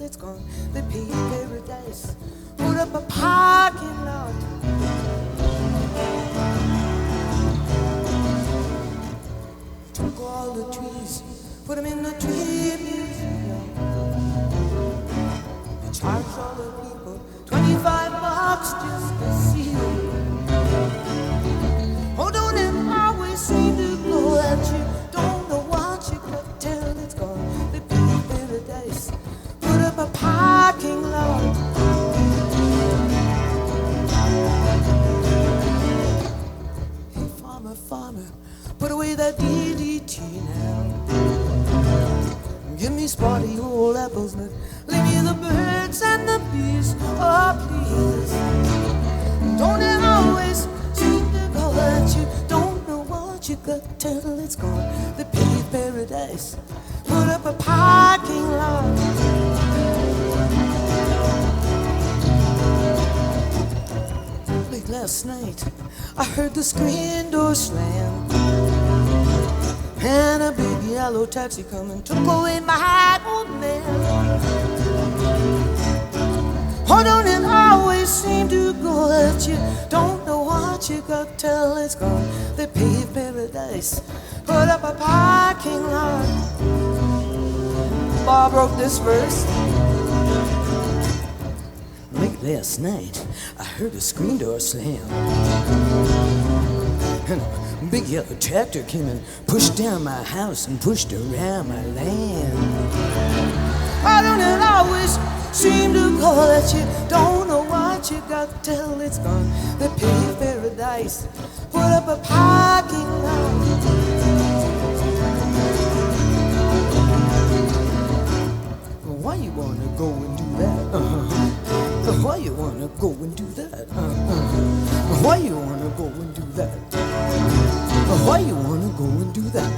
it's gone. They paved paradise, put up a parking lot. Took all the trees, put them in the tree museum. They charged all the people $25 just to see them. Oh, don't it always seem to go that you don't know what you got till it's gone. They paved paradise, put up a parking lot. Hey, farmer, farmer, put away that DDT now. Give me spotty old apples, but leave me the birds and the bees. Oh, please. Don't it always seem to go that you don't know what you got till it's gone. They paved paradise, put up a parking lot. Late last night, I heard the screen door slam, and a big yellow taxi come and took away my old man. Oh, don't it always seem to go that you don't know what you got till it's gone. They paved paradise, put up a parking lot. Bob wrote this verse. Late last night, I heard a screen door slam, and a big yellow tractor came and pushed down my house and pushed around my land. Why don't it always seem to go that you don't know what you got till it's gone? They paved paradise, put up a parking lot. Why you wanna go and do that? Why you wanna go and do that? Why you wanna go and do that? Why you wanna go and do that?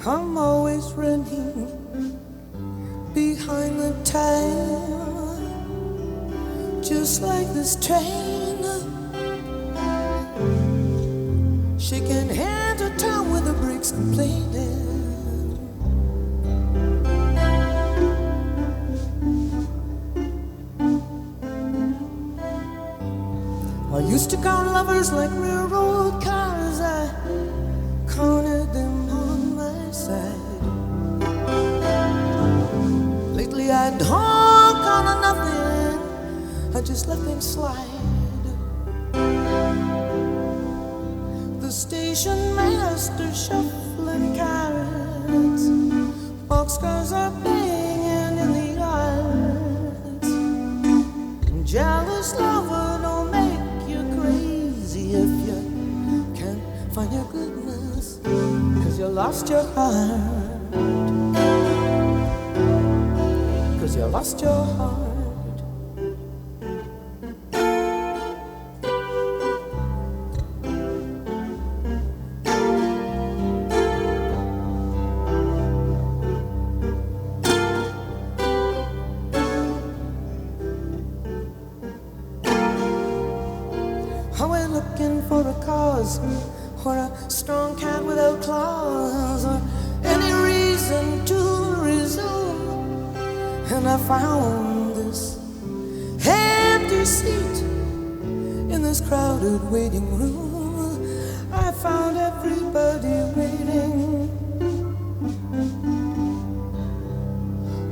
I'm always running behind the time, just like this train, shaking hand to town with the brakes complaining. I used to count lovers like railroad cars. I counted them on my side. Lately I don't count on nothing, I just let them slide. The station master shuffling carrots, boxcars are banging in the yards. Jealous lover don't make you crazy if you can't find your goodness, 'cause you lost your heart, 'cause you lost your heart. I went looking for a cause, or a strong cat without claws, or any reason to resume, and I found this empty seat in this crowded waiting room. I found everybody waiting.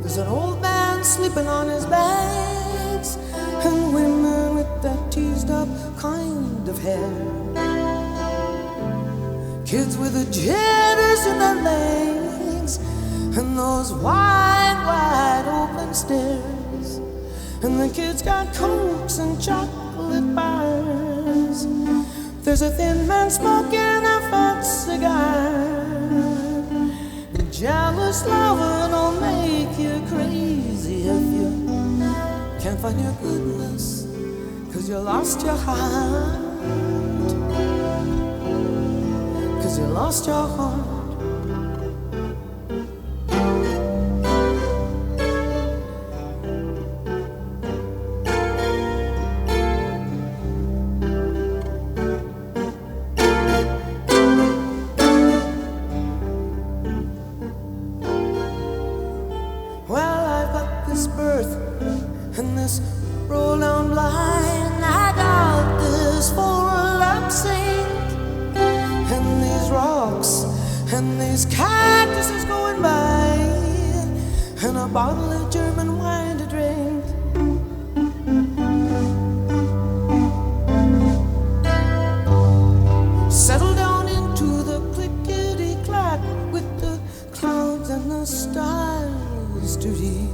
There's an old man sleeping on his bags, and women with that teased up kind of hair, kids with the jitters in their legs, and those wide, wide open stares. And the kids got cokes and chocolate bars. There's There's a thin man smoking a fat cigar. Jealous loving will make you crazy if you can't find your goodness, 'cause you lost your heart. 'Cause you lost your heart. And this roll down blind, I got this full absinthe, and these rocks, and these cactuses going by, and a bottle of German wine to drink. Settle down into the clickety-clack with the clouds and the stars to read.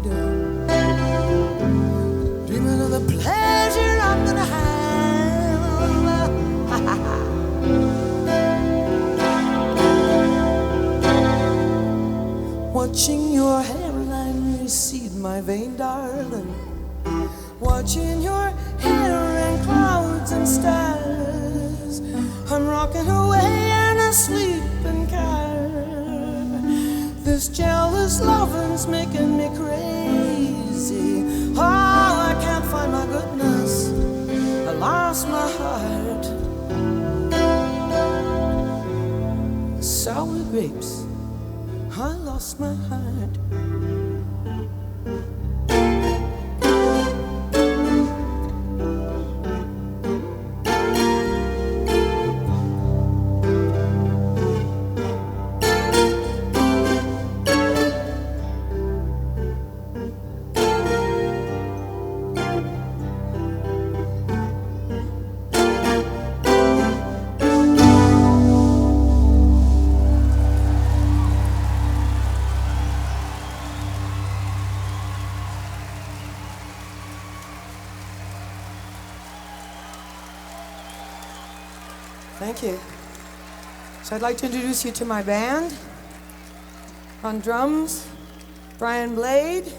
Dreaming of the pleasure I'm gonna have. Watching your hairline recede, my vain darling. Watching your hair and clouds and stars. I'm rocking away in a sleeping car. This jealous loving's making me crazy. Oh, I can't find my goodness. I lost my heart. Sour grapes. I lost my heart. Thank you. So I'd like to introduce you to my band. On drums, Brian Blade.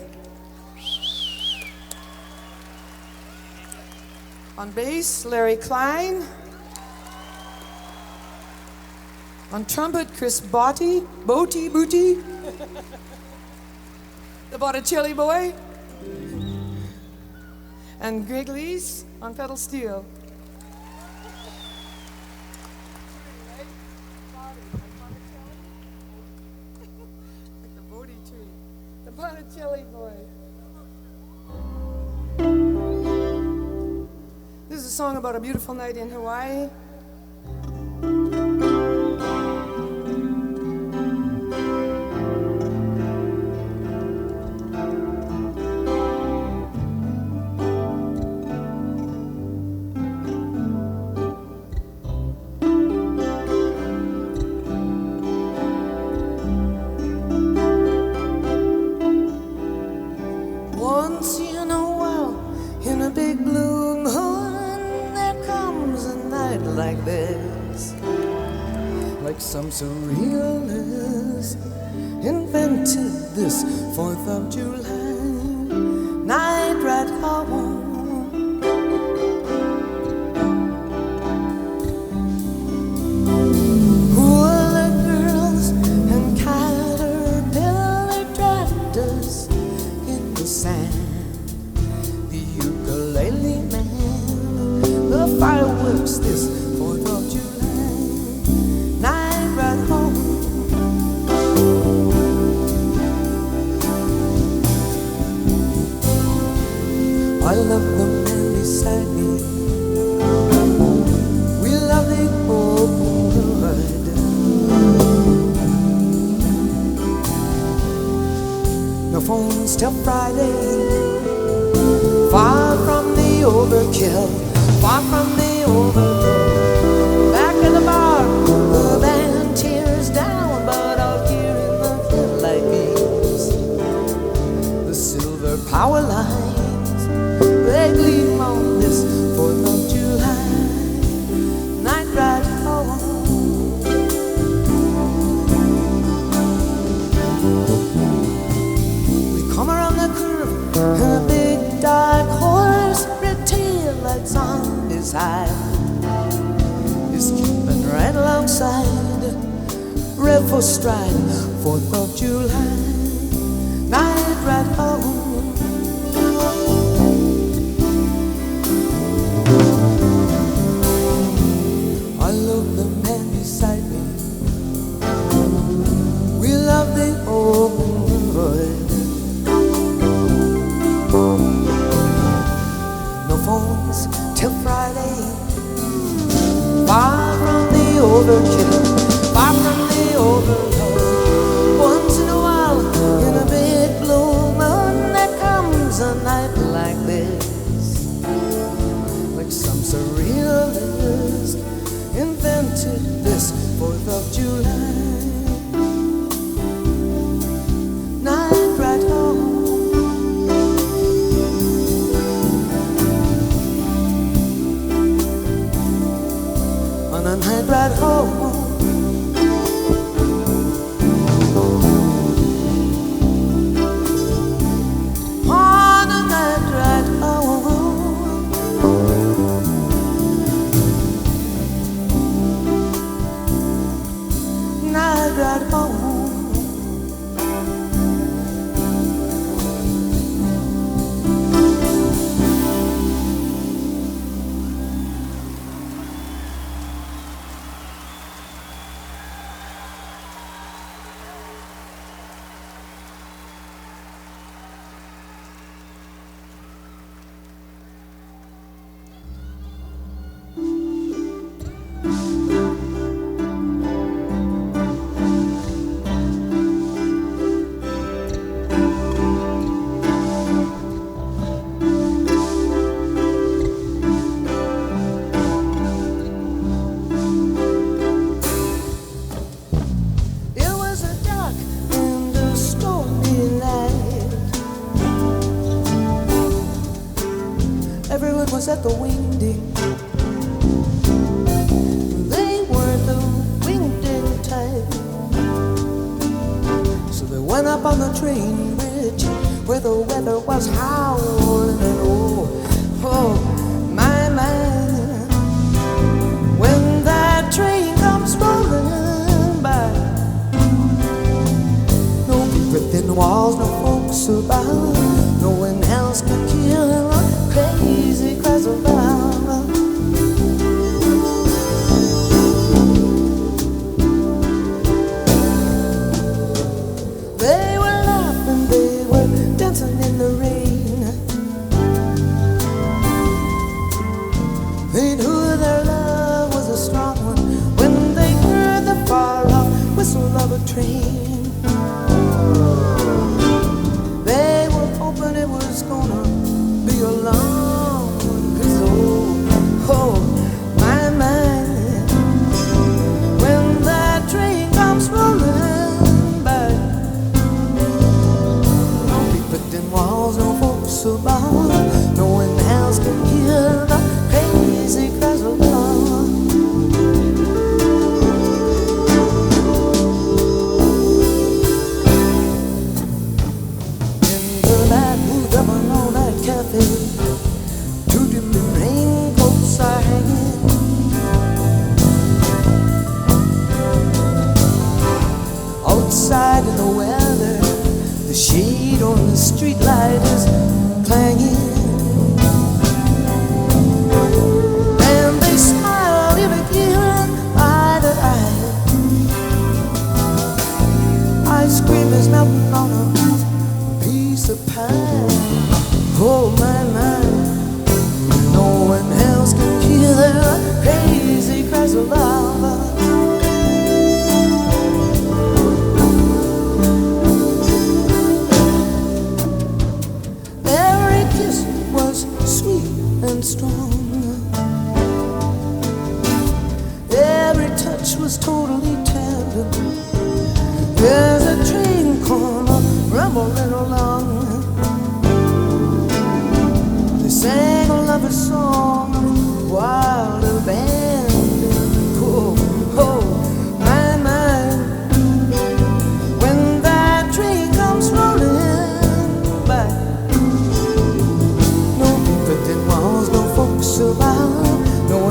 On bass, Larry Klein. On trumpet, Chris Booty. The Botticelli boy. And Greg Lees on pedal steel. Botticelli boy. This is a song about a beautiful night in Hawaii. Once in a while, in a big blue moon, there comes a night like this, like some surrealist invented this 4th of July night right home. Who are the girls and caterpillar tractors in the sand? The ukulele man, the fireworks this 4th of July night right home. I love the man beside me. We love the open world. No phones till Friday. Far from the overkill, far from the overload. Back in the bar, the band tears down, but out here in the headlight beams, the silver power lines, they gleam on this 4th of July night ride. ride is keeping right alongside, rev for stride, 4th of July, night ride home. I love the man beside me, we love the open road. No phones till Friday, far from the overkill, far from the overload. Once in a while, in a big blue moon, there comes a night like this, like some surrealist invented this 4th of July, night ride home. On a night ride home, on a night ride home, night ride home. Everyone was at the wingding. They were the wingding type. So they went up on the train bridge where the weather was howling, and oh, my man, when that train comes rolling by, no within walls, no folks about, no one else can kill crazy cries of love. They were laughing, they were dancing in the rain. They knew their love was a strong one when they heard the far-off whistle of a train. They were hoping it was gonna be a long one, 'cause oh, my mind, when that train comes rolling by, no within walls, no folks about, no one else can hear the crazy cries of love. In the night booth of an all-night cafe, 2 different raincoats are hanging. Outside in the weather, the shade on the street light is clanging. And they smile in again, eye to eye. Ice cream is melting on a piece of pie. Oh, my mind, no one else can hear the crazy cries of love. Every kiss was sweet and strong. Every touch was totally tender. There's a train corner rumbling along. They sang a lover's song while the band, oh, my mind, when that train comes rolling by, no within walls, no folks about, no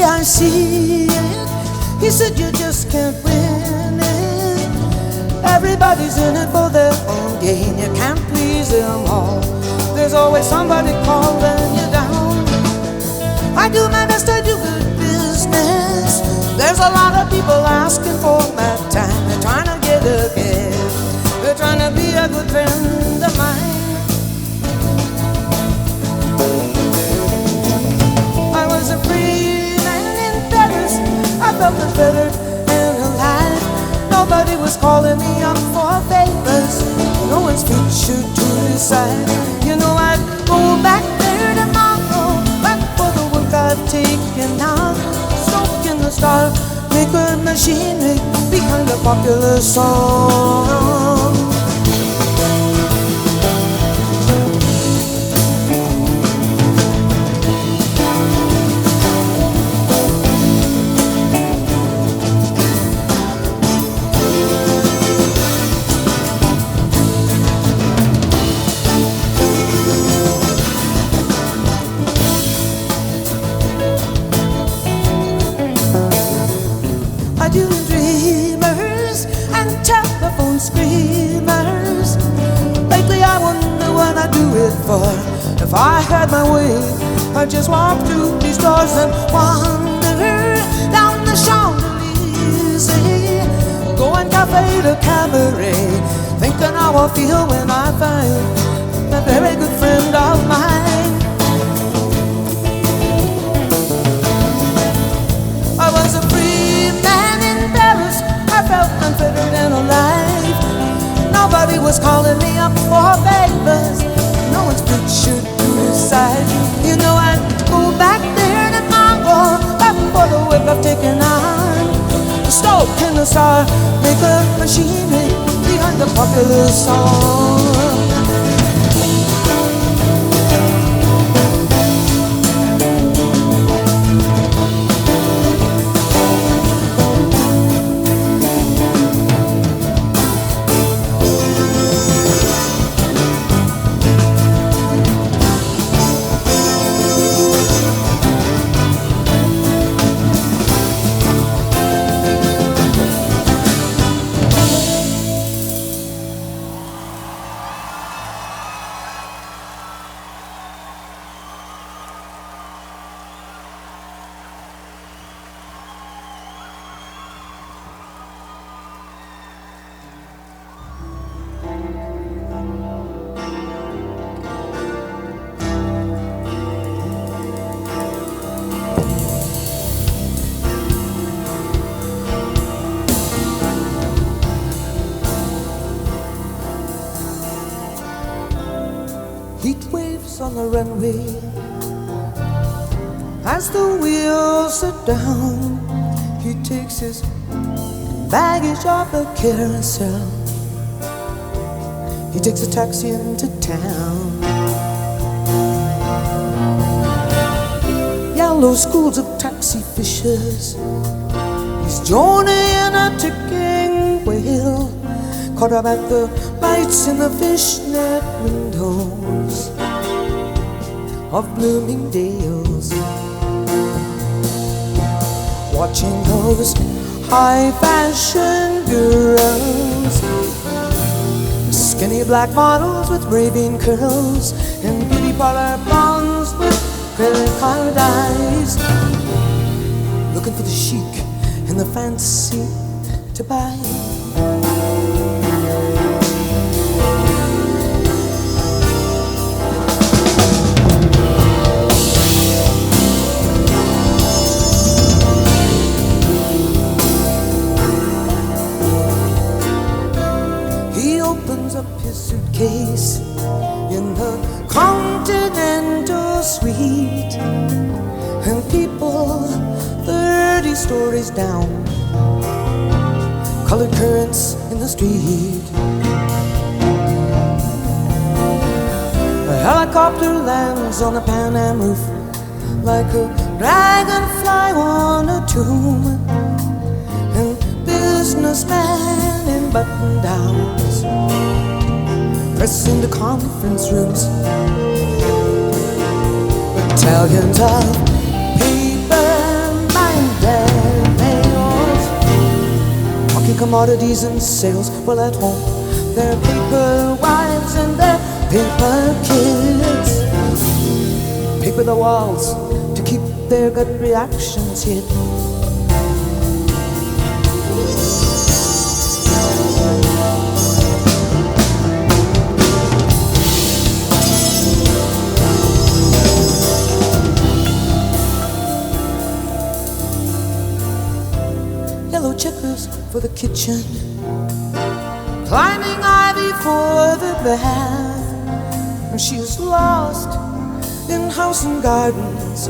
I see it. He said you just can't win it. Everybody's in it for their own gain. You can't please them all. There's always somebody calling you down. I do my best to do good business. There's a lot of people asking for my time. They're trying to get a gift. They're trying to be a good friend of mine. I was a free I felt unfettered and alive. Nobody was calling me up for favors. No one's featured to decide. You know I'd go back there tomorrow, back for the work I've taken on. Soak in the star, maker machinery behind a popular song. Dreamers and telephone screamers. Lately I wonder what I'd do it for. If I had my way, I'd just walk through these doors and wander down the Champs-Élysées, going cafe to cabaret, thinking how I'll feel when I find a very good friend of mine. I was a free man in Paris. I felt unfettered and alive. Nobody was calling me up for favors. No one's pictured to decide. You know I'd go back there tomorrow, back for the work I've taken on. The stoke in the star, maker machinery behind the popular song. Heat waves on the runway as the wheels sit down. He takes his baggage off the carousel. He takes a taxi into town. Yellow schools of taxi fishers. He's Joni in a ticking whale, caught up at the lights in the fishnet windows of Bloomingdale's, watching those high fashion girls, skinny black models with waving curls and beauty parlor blondes with credit card eyes, looking for the chic and the fancy to buy. Suitcase in the Continental Suite, and people 30 stories down, colored currents in the street. A helicopter helicopter lands on the Pan Am roof like a dragonfly on a tomb. And businessmen in button-downs press into conference rooms. Battalions of paper-minded mayors walking commodities and sales. Well, at home, their paper wives and their paper kids paper the walls to keep their gut reactions hid. Yellow checkers for the kitchen, climbing ivy for the bath. And she is lost in house and gardens.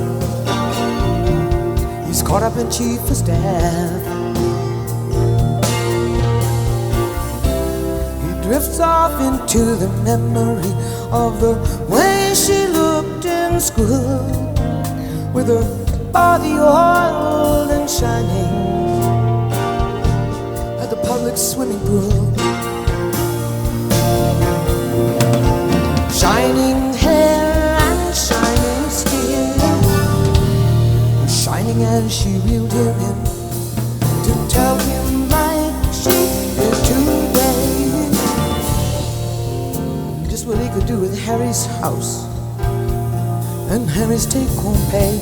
He's caught up in chief of staff. He drifts off into the memory of the way she looked in school, with her body oiled and shining at the public swimming pool. Shining hair and shining skin, shining as she reeled him in to tell him like she did today just what he could do with Harry's house and Harry's take-home pay.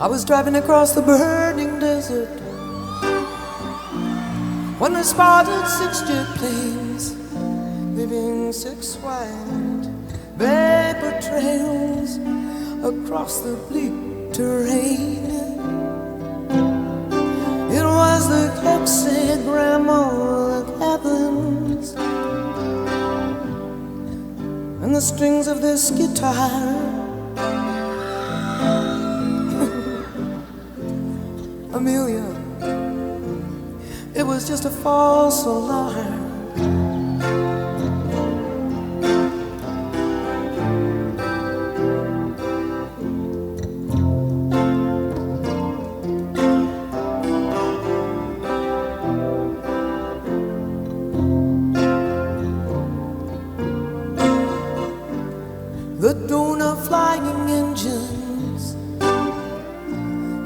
I was driving across the burning desert when I spotted 6 jet planes, leaving 6 white vapor trails across the bleak terrain. It was the hexagram of the heavens and the strings of this guitar. Amelia, it was just a false alarm. The drone of flying engines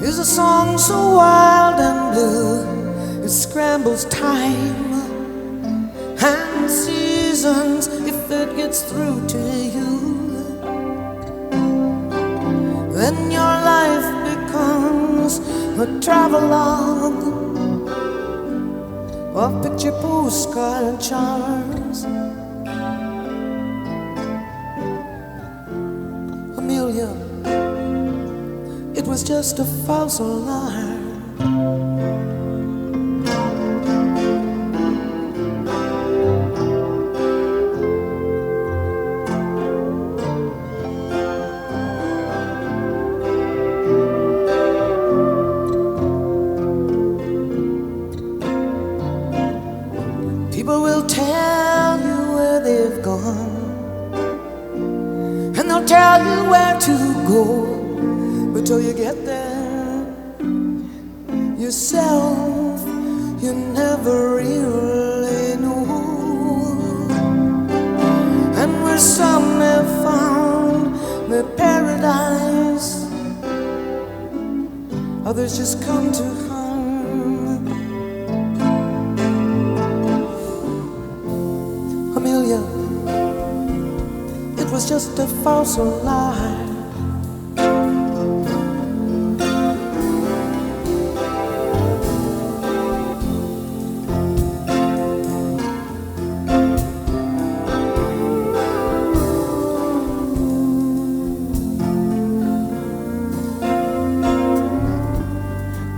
is a song so wild and blue, it scrambles time and seasons if it gets through to you. Then your life becomes a travelogue of picture postcard charms. Amelia, it was just a false alarm. People will tell you where they've gone, and they'll tell you where to go. But till you get there yourself, you never really know. And where some have found their paradise, others just come to harm. Amelia, it was just a false alarm.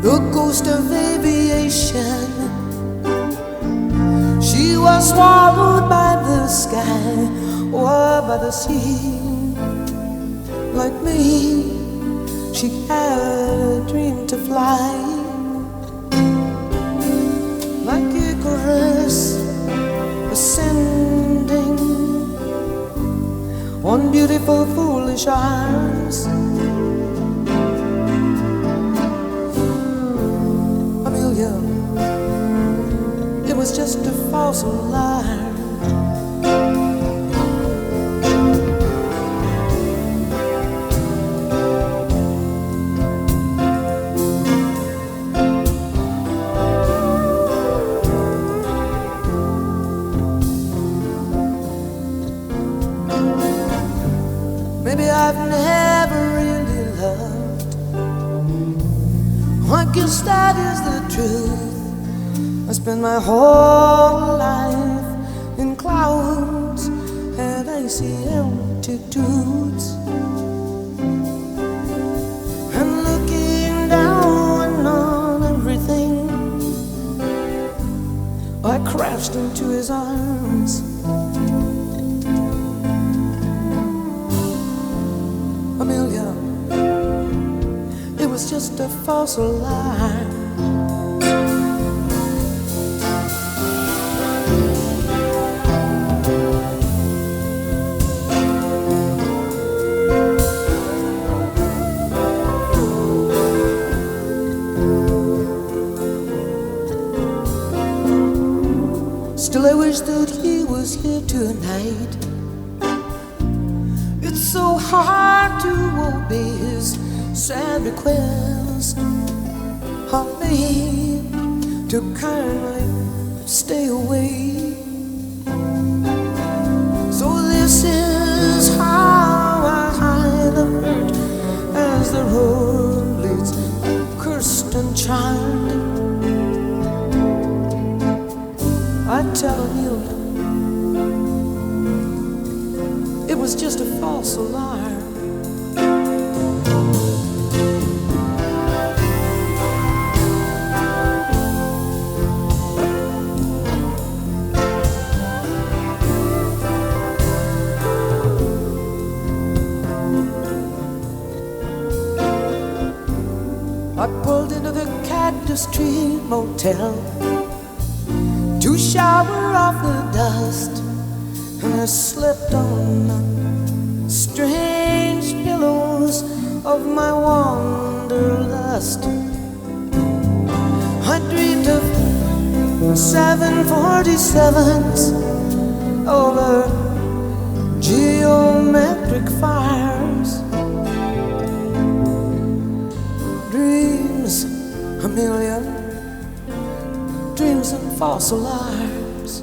The ghost of aviation, she was swallowed by the sky or by the sea. Like me, she had a dream to fly. Like Icarus ascending on beautiful foolish arms. Amelia, it was just a false alarm. Maybe I've never really loved. I guess that is the truth. I spent my whole life in clouds and icy altitudes, and looking down on everything, I crashed into his arms. Amelia, it was just a false alarm. Still I wish that he was here tonight. It's so hard to obey his sad request of me to kindly stay away. So this is how I hide the hurt as the road leads returned. I tell Amelia it was just a false alarm. I pulled into the Cactus Tree Motel to shower off the dust, and I slept on the strange pillows of my wanderlust. I dreamed of 747s over geometric fires. Dreams, Amelia, dreams and false alarms.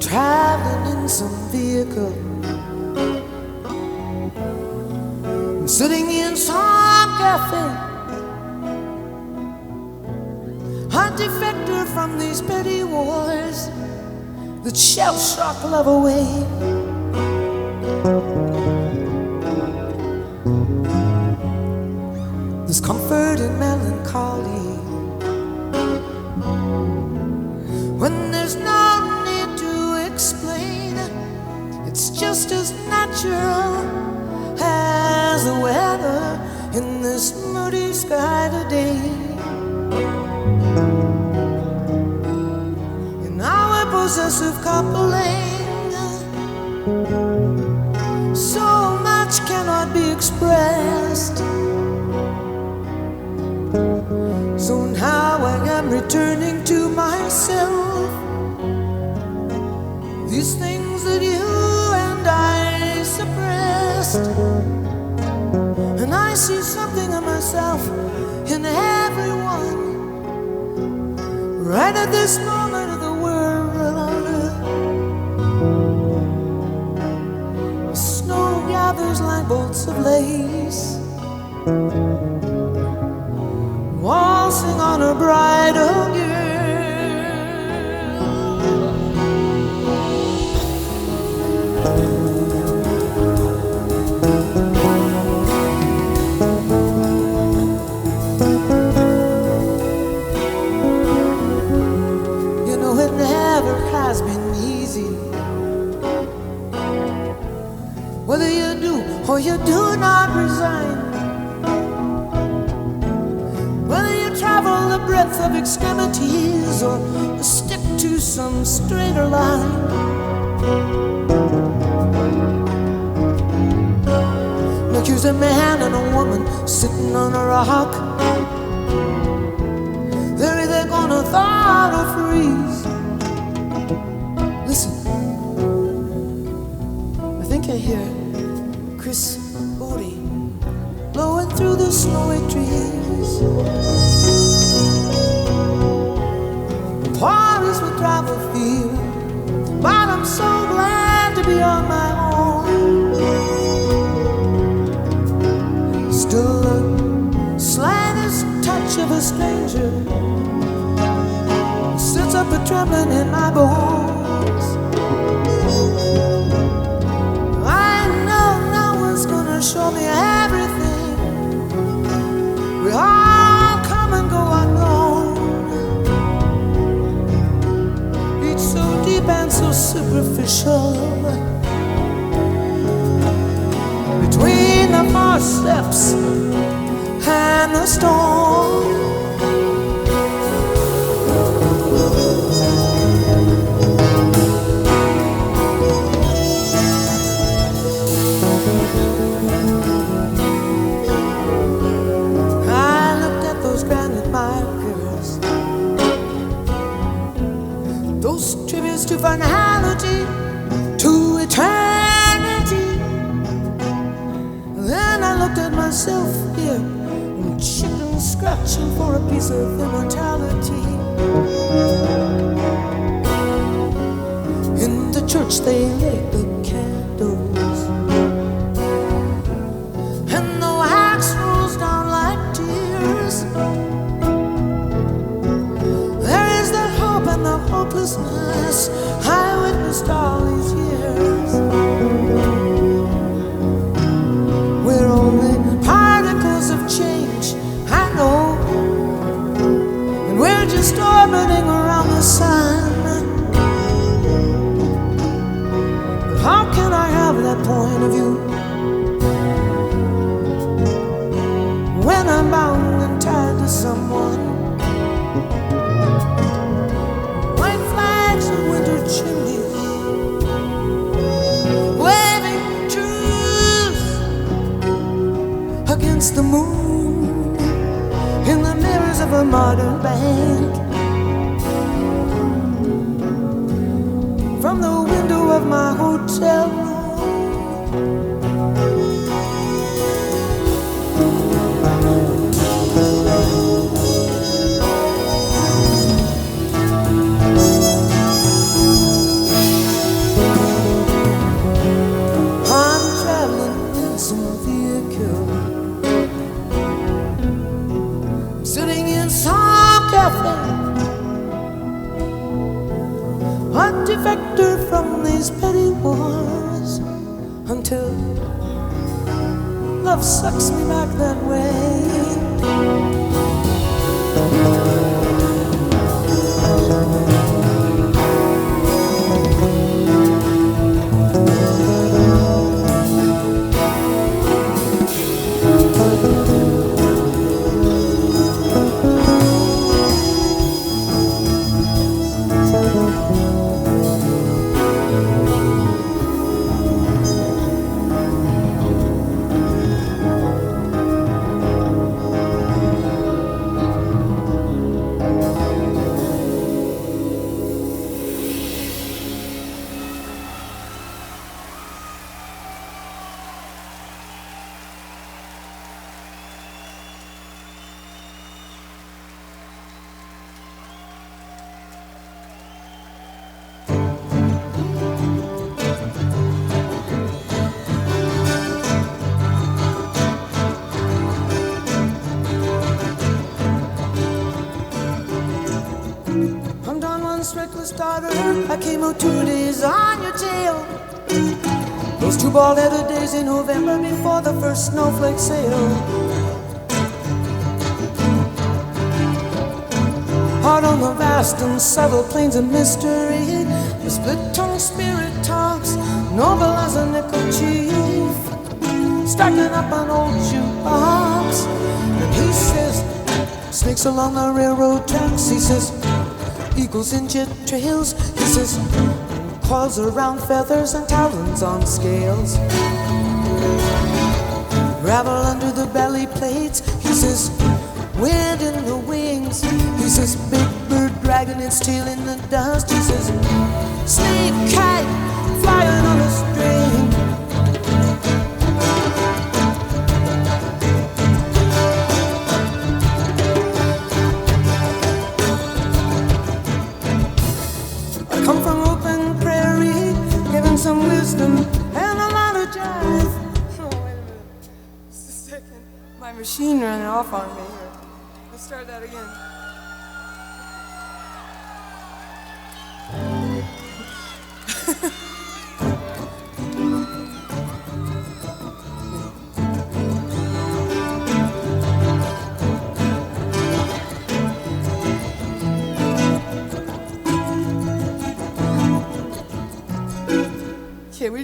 Traveling in some vehicle, sitting in some cafe, a defector from these petty wars that shell-shock love away. There's comfort in melancholy when there's no need to explain. It's just as natural as the weather in this moody sky today. In our possessive coupling, so much cannot be expressed. So now I am returning to myself, these things that you and I suppressed. And I see something of myself in everyone, right at this moment of the world. The snow gathers like bolts of lace, waltzing on a bridal girl. You know it never has been easy, whether you do or you do not resign, whether you travel the breadth of extremities or stick to some straighter line. Look, here's a man and a woman sitting on a rock. They're either gonna thaw or freeze. Listen, I think I hear Chris Booty blowing through the snowy trees. Paris would drive a field, but I'm so glad to be on my own. Still the slightest touch of a stranger sits up a trembling in my bones. residential. Between the footsteps and the storm, I looked at those granite markers, those tributes to finality, to eternity. Then I looked at myself here, chicken scratching for a piece of immortality. In the church they lit the candles, and the wax rolls down like tears. There is that hope and the hopelessness I witnessed all these years. We're only particles of change, I know, and we're just orbiting around the sun. But how can I have that point of view when I'm bound and tied to someone? White flags and winter chimneys, waving truth against the moon in the mirrors of a modern bank. From the window of my hotel room, I'm traveling in some vehicle, sitting in some cafe, a defector from these petty wars, until love sucks me back that way. Reckless daughter, I came out 2 days on your tail. Those 2 bald-headed days in November before the first snowflake sail. Out on the vast and subtle plains of mystery, the split-tongued spirit talks, noble as a nickel chief, stacking up an old jukebox. And he says, snakes along the railroad tracks, he says, eagles in jet trails, he says, coils around feathers and talons on scales, gravel under the belly plates, he says, wind in the wings, he says, big bird dragging its tail in the dust, he says, snake kite flying on a string. Come from open prairie, giving some wisdom and a lot of jive. Oh, wait a minute. Just a second. My machine ran off on me here. Let's start that again.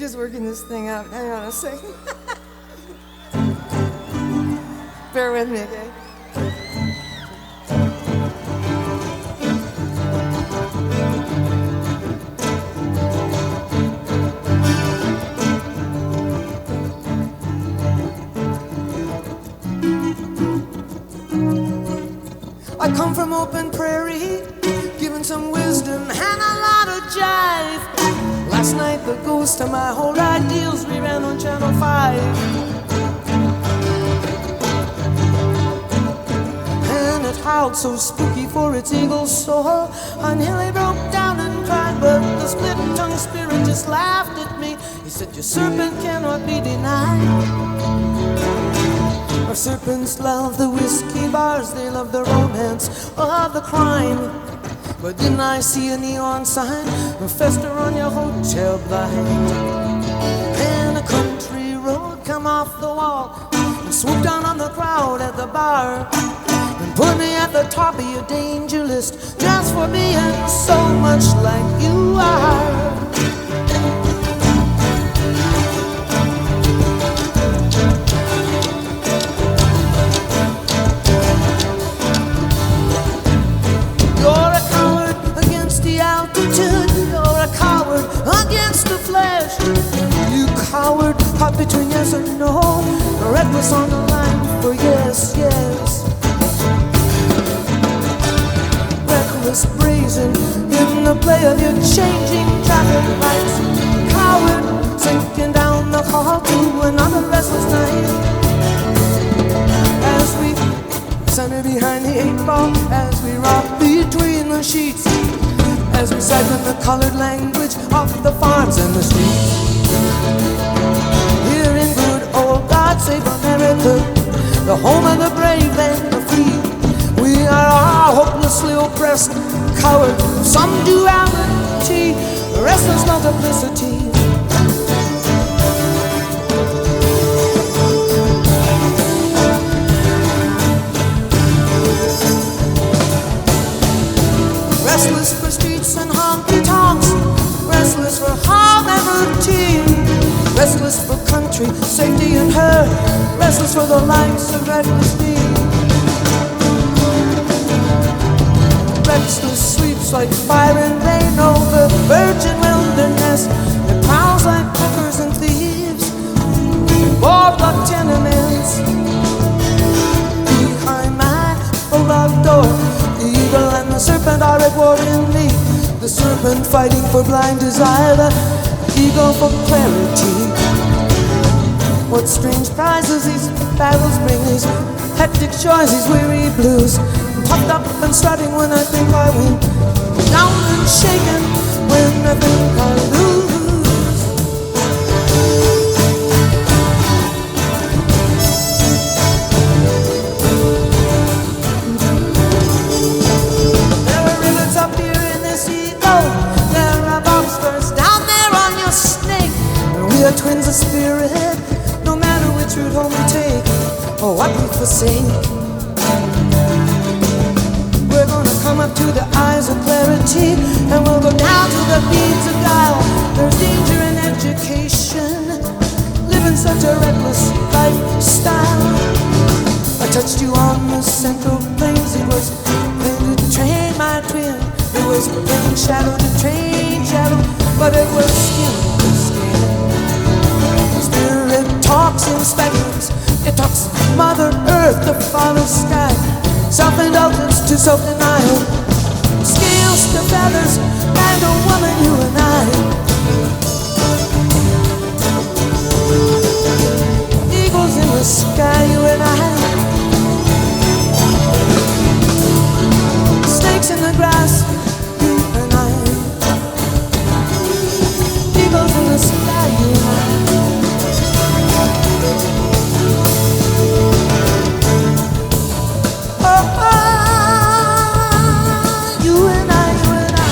just working this thing out. Hang on a second. Bear with me, okay? I come from open prairie, giving some wisdom and a lot of jive. Last night the ghost of my whole ideals reran on Channel 5. And it howled so spooky for its eagle soul. I nearly broke down and cried, but the split-tongued spirit just laughed at me. He said, your serpent cannot be denied. Our serpents love the whiskey bars, they love the romance of the crime. But didn't I see a neon sign fester on your hotel blind? And a country road come off the wall and swoop down on the crowd at the bar and put me at the top of your danger list just for being so much like you are. You're a coward against the flesh. You coward, caught between yes and no, reckless on the line for yes, yes. Reckless, brazen in the play of your changing traffic lights. Coward, sinking down the hall to another restless night. As we center behind the 8 ball, as we rock between the sheets, as we siphon the colored language off the farms and the streets. Here in good old God Save America, the home of the brave and the free, we are all hopelessly oppressed, cowards of some duality, restless multiplicity. Restless for streets and honky-tonks, restless for home and routine, restless for country, safety and her, restless for the likes of reckless me. Restless sweeps like fire and rain over virgin wilderness. It prowls like hookers and thieves, boardwalk tenements. Behind my old door, the eagle and the serpent are at war in me. The serpent fighting for blind desire, the eagle for clarity. What strange prizes these battles bring, these hectic joys, these weary blues. Puffed up and strutting when I think I win, down and shaken when I think I lose. Twins of spirit, no matter which route home we take or what we forsake. We're gonna come up to the eyes of clarity, and we'll go down to the beads of guile. There's danger in education, living such a reckless lifestyle. I touched you on the central plains. It was plain to train my twin. It was plain shadow to train shadow, but it was skin to skin. Spirit talks in spectrums. It talks Mother Earth, the Father Sky, self-indulgence to self-denial, scales to feathers, man to woman, you and I. Eagles in the sky, you and I. Snakes in the grass, you and I. Eagles in the sky, you and I. You and I, you and I.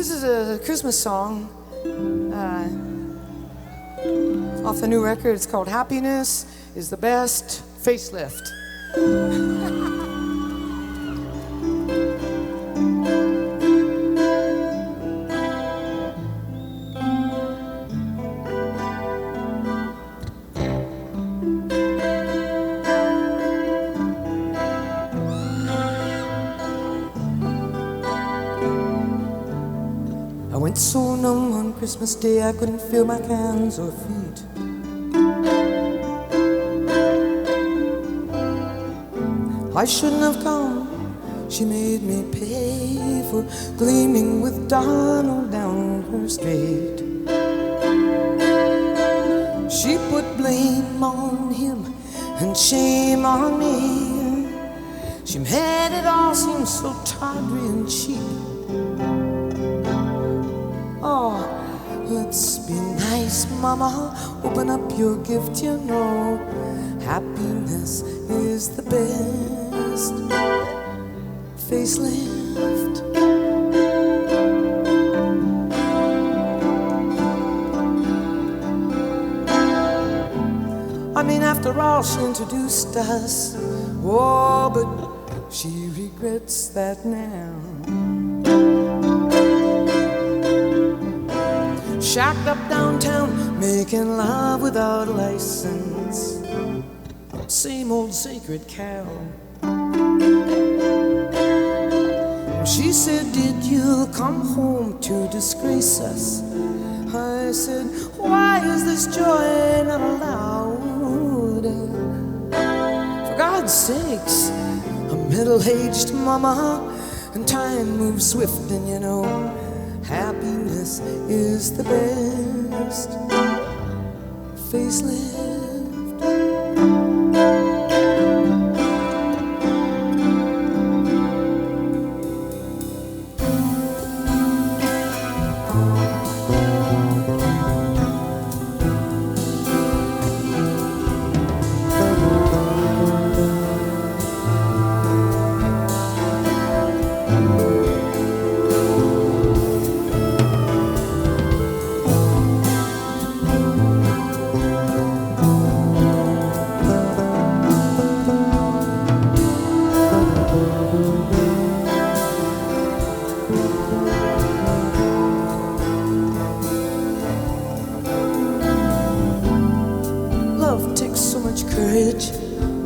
This is a Christmas song off the new record. It's called Happiness is the Best Facelift. I went so numb on Christmas Day I couldn't feel my hands or feet. I shouldn't have come, she made me pay for gleaming with Donald down her street. She put blame on him and shame on me. She made it all seem so tawdry and cheap. Oh, let's be nice, Mama, open up your gift, you know. Happiness is the best facelift. I mean, after all, she introduced us. Oh, but she regrets that now. Shacked up downtown, making love without a license. Same old sacred cow. She said, did you come home to disgrace us? I said, why is this joy not allowed? For God's sakes, I'm middle-aged, Mama, and time moves swift, and you know, happiness is the best facelift.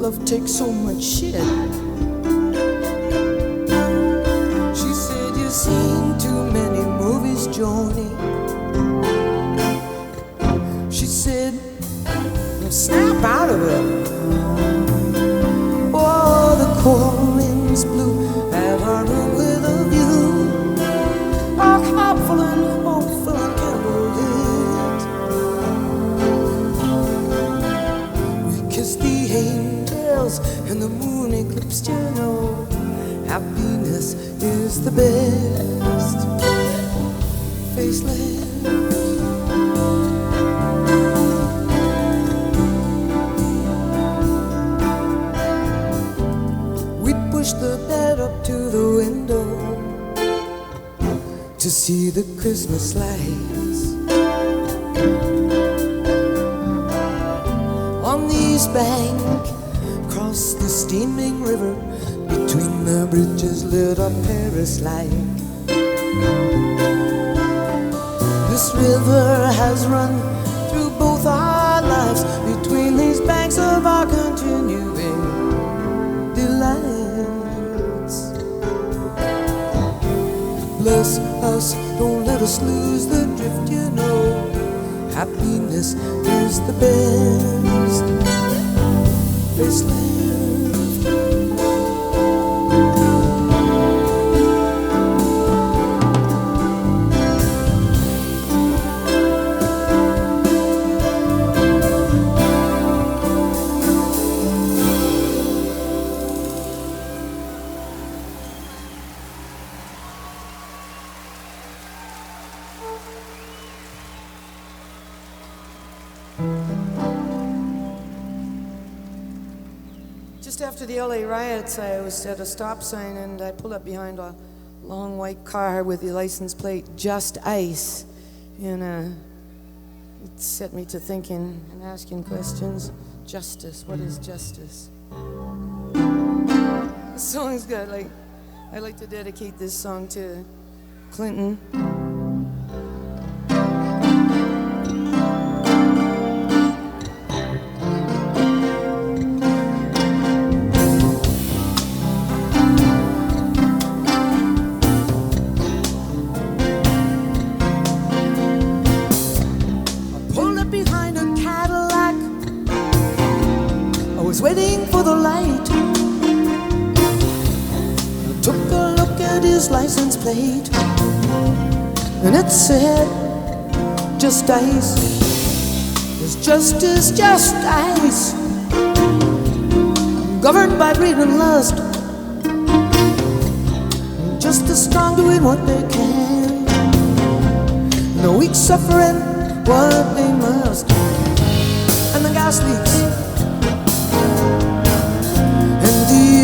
Love takes so much shit. She said, you've seen too many movies, Joni. She said, snap out of it. Oh, the cold winds blew at our room with a view. Our cup full and hopeful and candlelit. We kissed the angels and the moon eclipsed, you know. Happiness is the best facelift. We pushed the bed up to the window to see the Christmas lights. On the east bank, across the steaming river, between the bridges lit up Paris like. This river has run through both our lives, between these banks of our continuing delights. Bless us, don't let us lose the drift, you know. Happiness is the best facelift. Just after the LA riots, I was at a stop sign and I pulled up behind a long white car with the license plate Just Ice, and it set me to thinking and asking questions. Justice, what is justice? This song's good. I'd like to dedicate this song to Clinton. Waiting for the light, I took a look at his license plate, and it said, just ice. Is justice just ice? Governed by greed and lust, just the strong doing what they can, and the weak suffering what they must, and the gas leaks,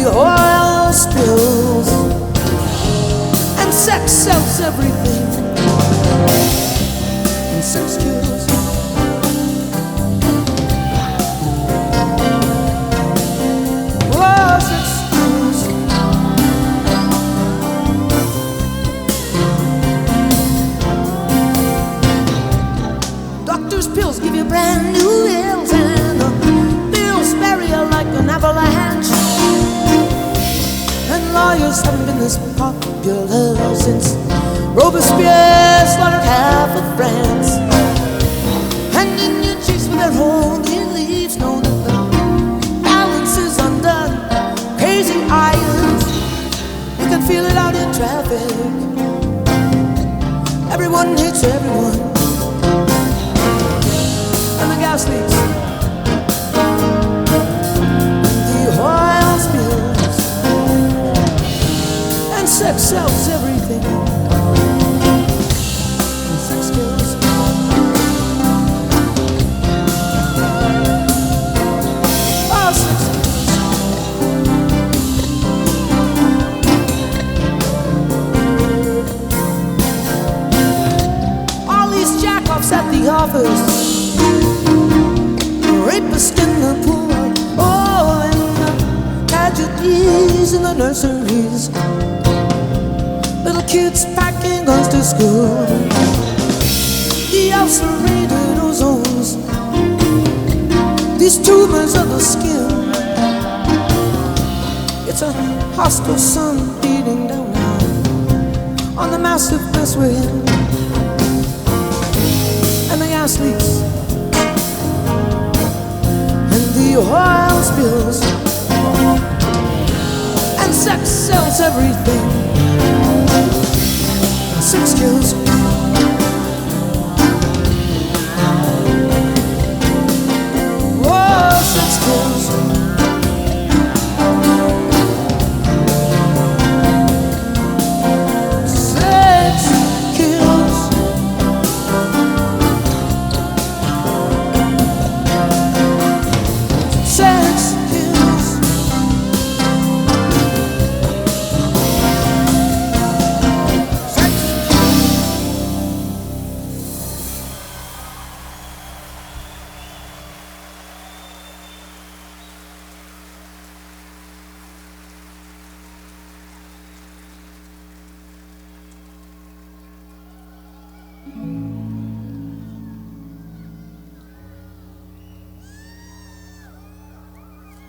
oil spills, and sex sells everything, and sex kills. Oh, sex kills. Doctor's pills give you brand new ills, and the pills bury you like an avalanche. And lawyers haven't been this popular since Robespierre slaughtered half of France. And Indian chiefs with their holy leaves know that the balance is undone. Crazy eyes, you can feel it out in traffic. Everyone hates everyone, and the gas leaks, and the oil spills. Sex sells everything, and sex kills. Oh, sex kills. All these jackoffs at the office, rapists in the pool, oh, and the tragedies in the nurseries. Little kids packing guns to school, the ulcerated ozones, these tumors of the skin. It's a hostile sun beating down now on the massive west wind, and the gas leaks, and the oil spills, and sex sells everything. Sex kills. Whoa, sex kills. Sex kills. Sex kills.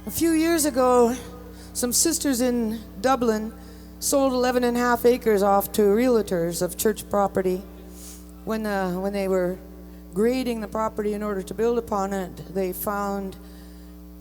A few years ago, some sisters in Dublin sold 11.5 acres off to realtors of church property. When they were grading the property in order to build upon it, they found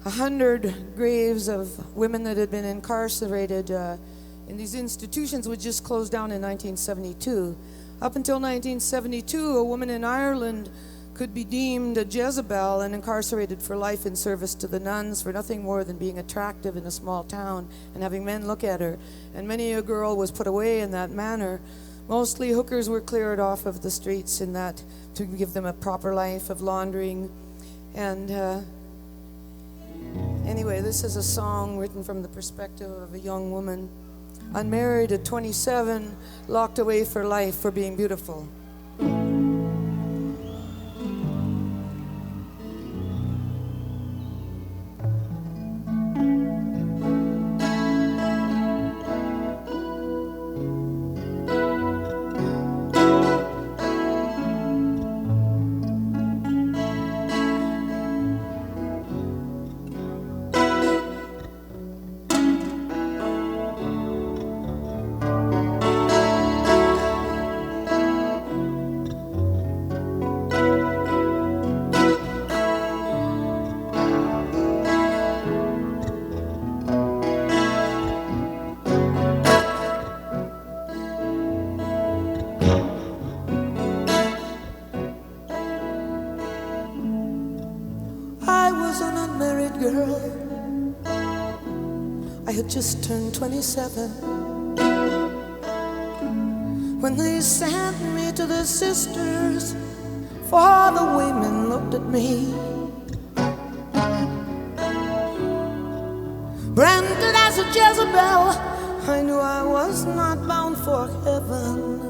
100 graves of women that had been incarcerated in these institutions, which just closed down in 1972. Up until 1972, a woman in Ireland could be deemed a Jezebel and incarcerated for life in service to the nuns for nothing more than being attractive in a small town and having men look at her. And many a girl was put away in that manner. Mostly hookers were cleared off of the streets in that to give them a proper life of laundering. And anyway, this is a song written from the perspective of a young woman Unmarried at 27, locked away for life for being beautiful. Just turned 27 when they sent me to the sisters, for the women looked at me, branded as a Jezebel. I knew I was not bound for heaven.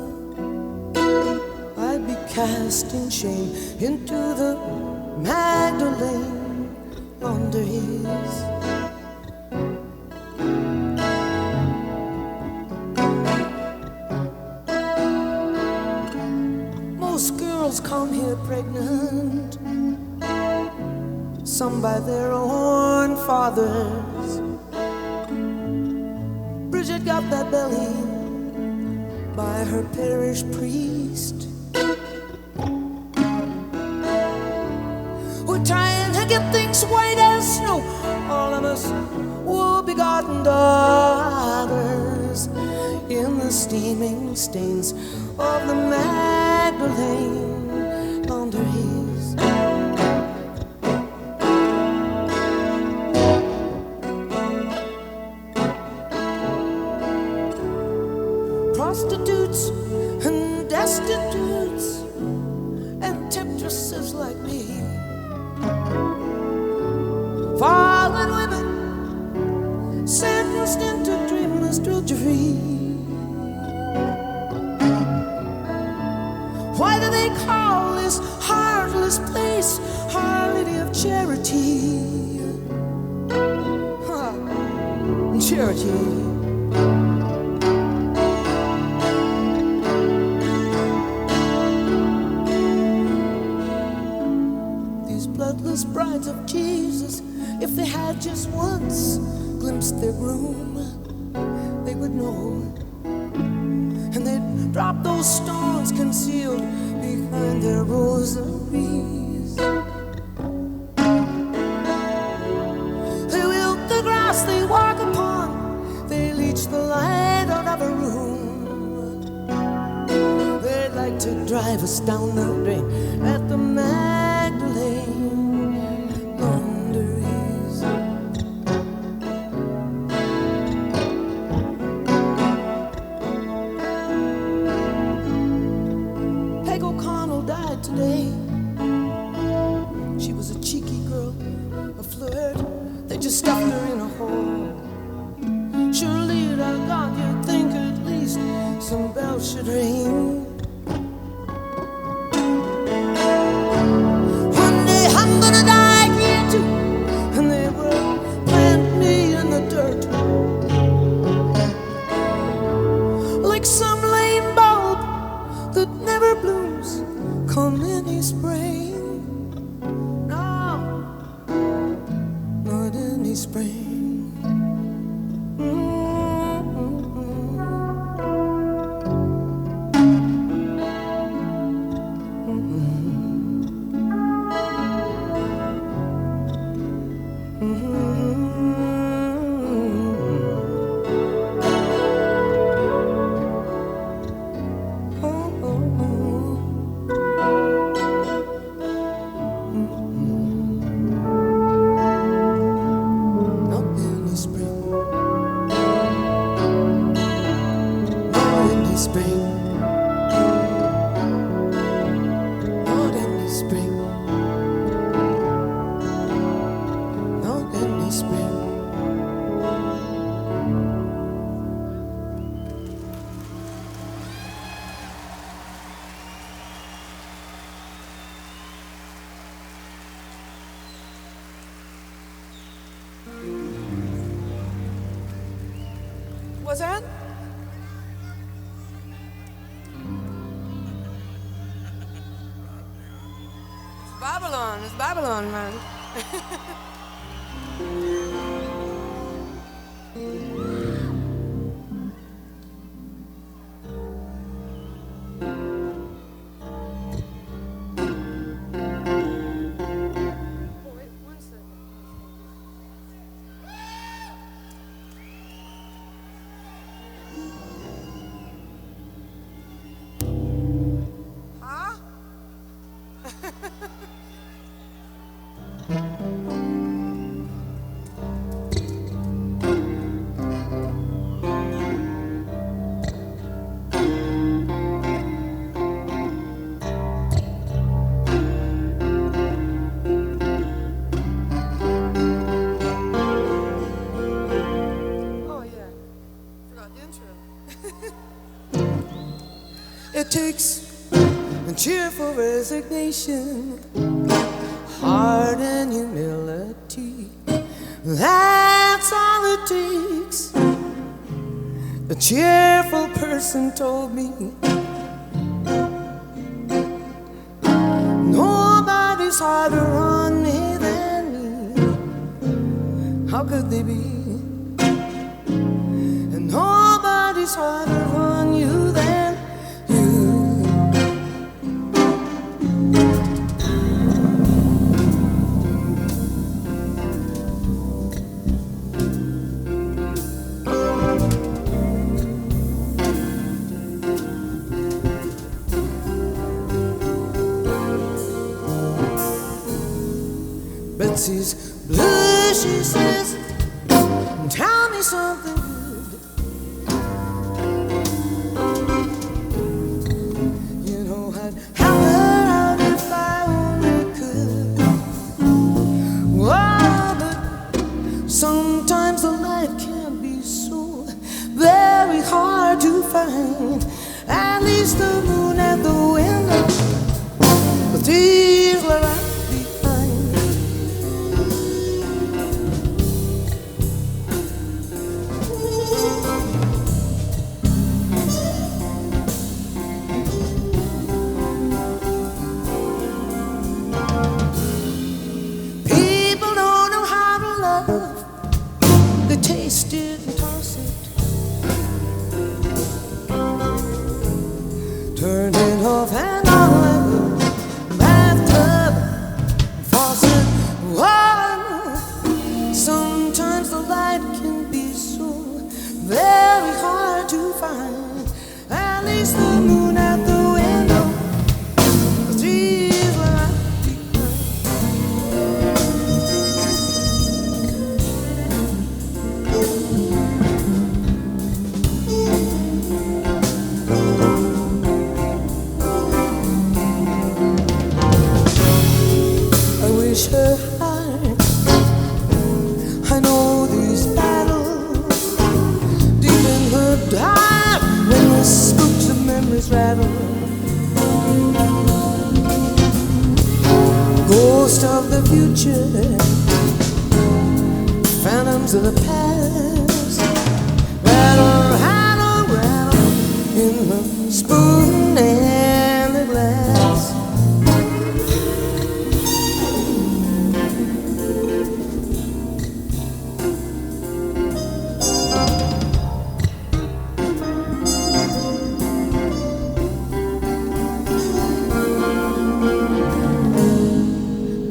I'd be cast in shame into the Magdalene Laundries. Come here pregnant, some by their own fathers. Bridget got that belly by her parish priest. We're trying to get things white as snow, all of us woe-begotten daughters, in the steaming stains of the Magdalene Laundries. Prostitutes and destitutes and temptresses like me, fallen women sentenced into dreamless drudgery. Why do they call this heartless place Our Lady of Charity? Charity. These bloodless brides of Jesus, if they had just once glimpsed their groom, they would know. And they'd drop those stones concealed behind their rosaries. They wilt the grass they walk upon, they leech the light out of a room. They'd like to drive us down the drain at the Magdalene Laundries. Today, she was a cheeky girl, a flirt. They just stuffed her in a hole. Surely, to God, you'd think at least some bells should ring. One day I'm gonna die here too, and they will plant me in the dirt like some lame bulb that never blooms come any spring. No, not any spring. What's that? It's Babylon, man. It takes a cheerful resignation, heart and humility. That's all it takes. A cheerful person told me nobody's harder on me than me. How could they be? And nobody's harder on you than Betsy's blue, she says, tell me something good. You know I'd help her out if I only could. Oh, but sometimes the light can be so very hard to find. At least the moon at the window, the thieves were out. Taste it and toss it, turn it off and on like a bathtub faucet. Oh, sometimes the light can be so very hard to find. At least the moon at the window, the trees were right behind. Her heart, I know these battles deep in her heart when the spooks of memories rattle. Ghosts of the future, phantoms of the past, rattle, rattle, rattle in the spoon and the glass.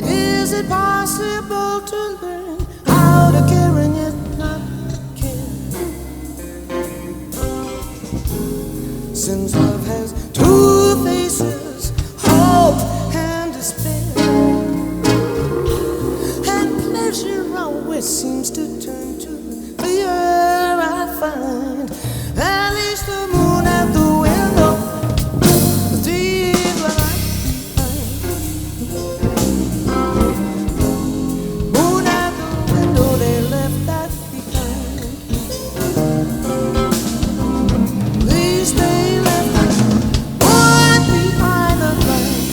Is it possible to learn how to care and yet not care? Since love has two faces, hope and despair, and pleasure always seems to turn to fear, I find. At least the moon at the window, the thieves were right behind. Moon at the window, they left that behind. Please, they left that one behind the blind.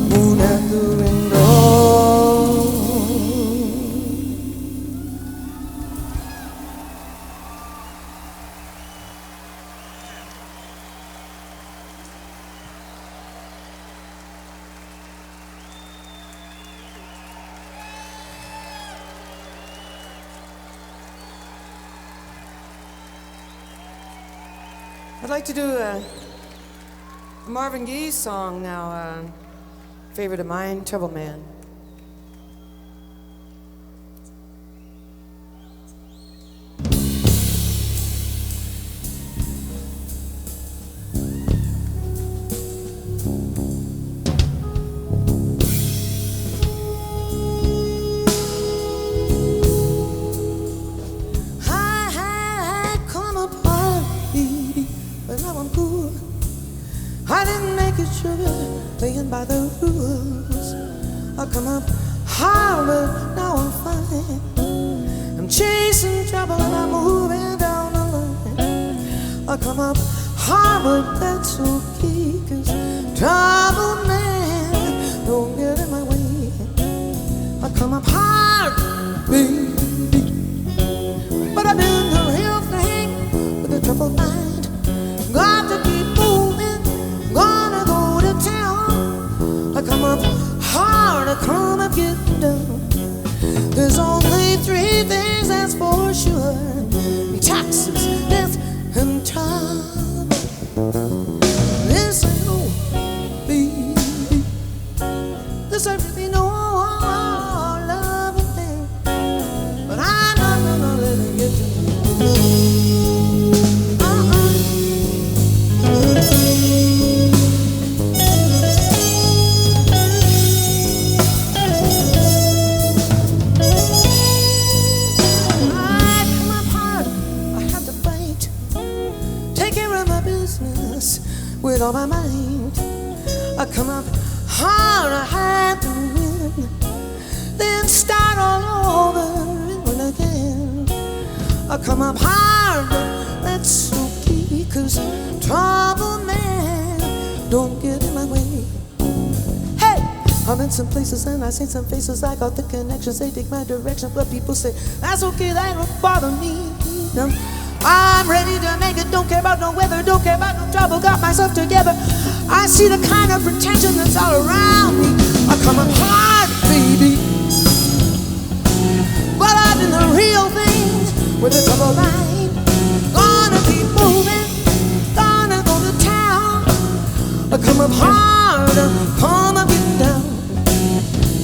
Moon at the window. I'd like to do a Marvin Gaye song now, favorite of mine, Trouble Man. I didn't make it sugar, playing by the rules. I come up hard, but now I'm fine. I'm chasing trouble and I'm moving down the line. I come up hard, but that's okay, 'cause trouble man don't get in my way. I come up hard, baby, but I've been the real thing with the trouble mind. Got to keep moving, gonna go to town. I come up hard, I come up getting down. There's only three things that's for sure: taxes, death, and trouble. This I know, baby, this I really know, love and thing. But I'm not gonna let it get to me. With all my mind, I come up hard, I had to win, then start all over and win again. I come up hard, but that's okay, 'cause trouble man don't get in my way. Hey, I'm in some places and I seen some faces, I got the connections, they take my direction, but people say that's okay, that don't bother me. I'm ready to make it, don't care about no weather, don't care about no trouble, got myself together. I see the kind of pretension that's all around me. I come up hard, baby, but I'm in the real thing with the trouble line. Gonna keep moving, gonna go to town. I come up hard, come up get down.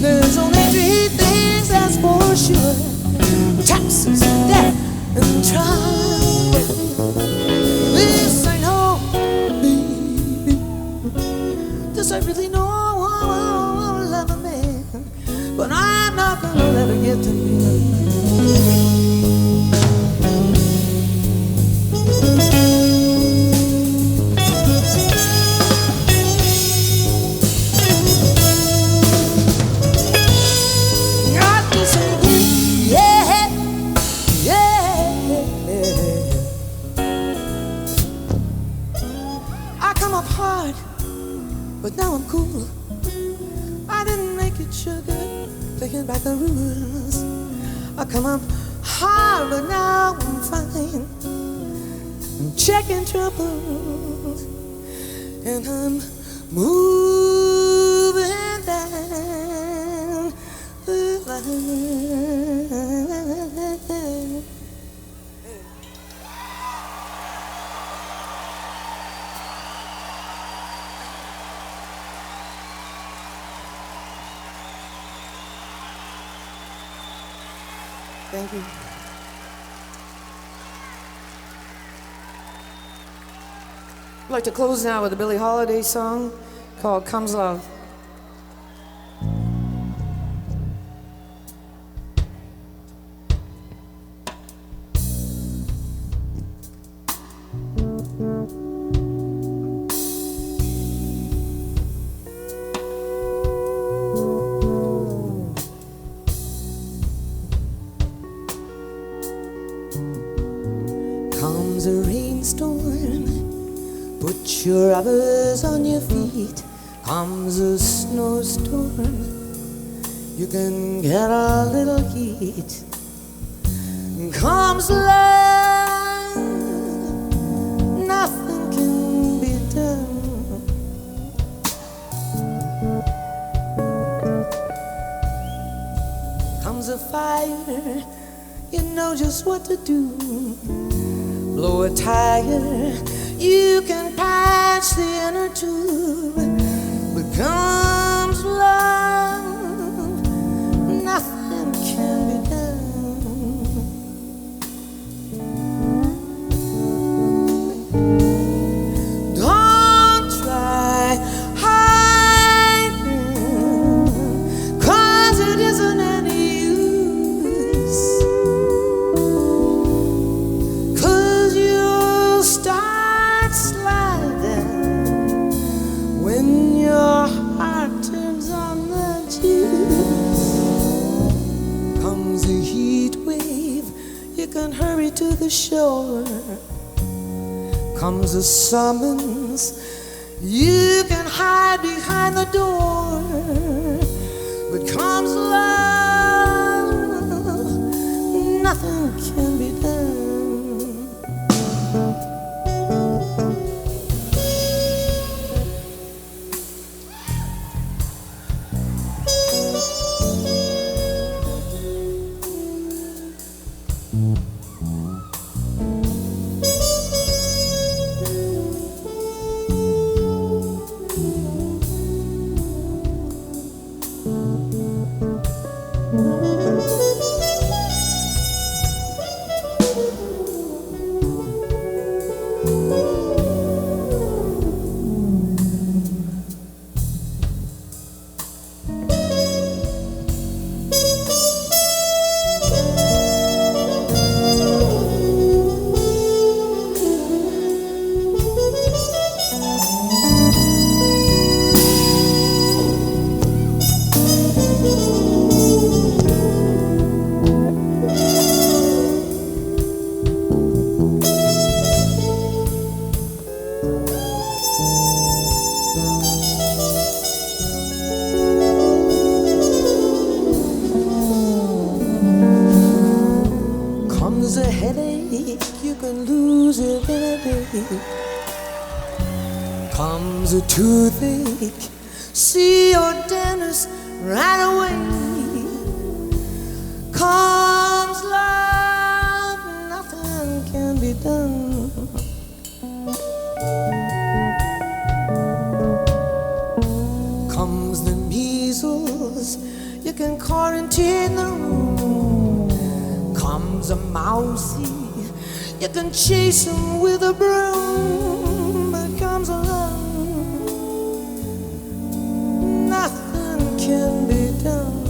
There's only three things that's for sure: taxes, death, and trouble. This I know, baby, this I really know, love a man, but I'm not gonna let her get to me. Got this again, yeah, I come up hard, but now I'm cool. I didn't make it sugar, thinking back the rules. I come up hard, but now I'm fine. I'm checking troubles, and I'm moving down the line. Thank you. I'd like to close now with a Billie Holiday song called Comes Love. Comes a rainstorm, put your rubbers on your feet. Comes a snowstorm, you can get a little heat. Comes love, nothing can be done. Comes a fire, you know just what to do. Blow a tire, You can patch the inner tube, but comes love, nothing can be done. Don't try hiding, 'cause it isn't any use. 'Cause you'll start sliding when your heart turns on the juice. Comes a heat wave, you can hurry to the shore. Comes a summons, you can hide behind the door. But comes love, nothing can be done. Comes a headache, you can lose it in a day. Comes a toothache, see your dentist right away. Comes love, nothing can be done. Comes the measles, you can quarantine the room. Comes a mousey, you can chase him with a broom. But comes a love, nothing can be done.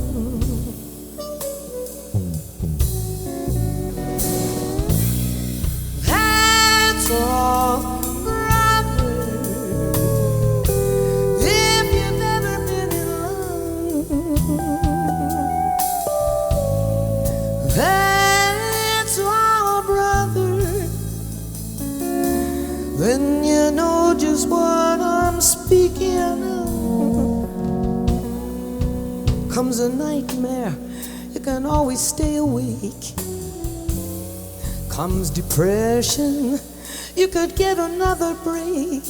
That's all, brother, if you've ever been in love. That's all, brother, then you know just what I'm speaking of. Comes a nightmare, you can always stay awake. Comes depression, you could get another break.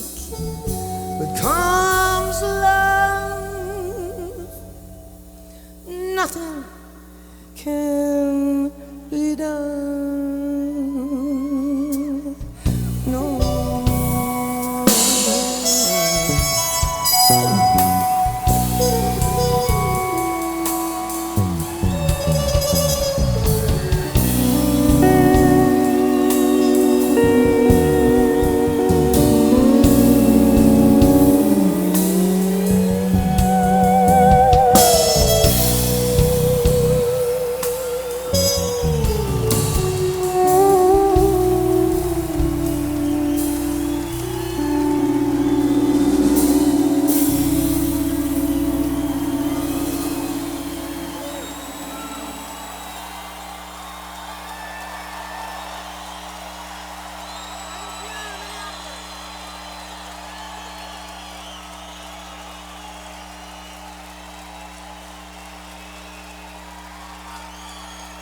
But comes love, nothing can be done. No.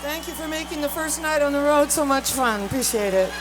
Thank you for making the first night on the road so much fun. Appreciate it.